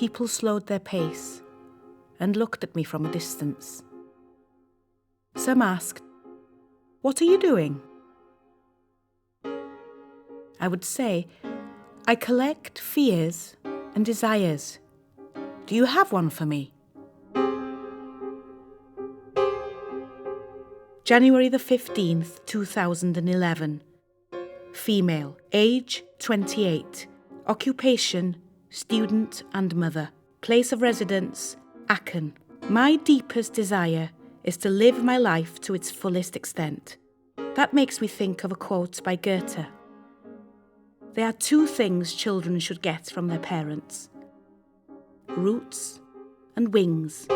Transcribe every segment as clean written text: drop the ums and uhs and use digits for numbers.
People slowed their pace and looked at me from a distance. Some asked, "What are you doing?" I would say, "I collect fears and desires. Do you have one for me?" January the 15th, 2011. Female, age 28, occupation, student and mother. Place of residence, Aachen. My deepest desire is to live my life to its fullest extent. That makes me think of a quote by Goethe. There are two things children should get from their parents: roots and wings.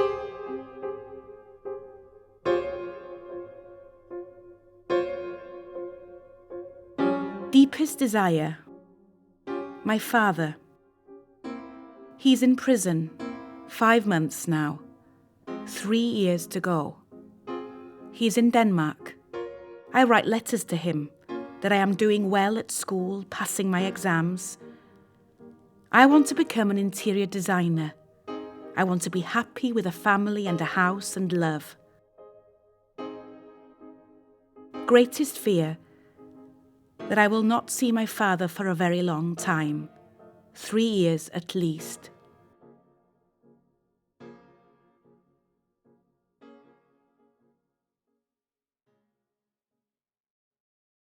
Deepest desire. My father. He's in prison, 5 months now, 3 years to go. He's in Denmark. I write letters to him that I am doing well at school, passing my exams. I want to become an interior designer. I want to be happy with a family and a house and love. Greatest fear, that I will not see my father for a very long time, 3 years at least.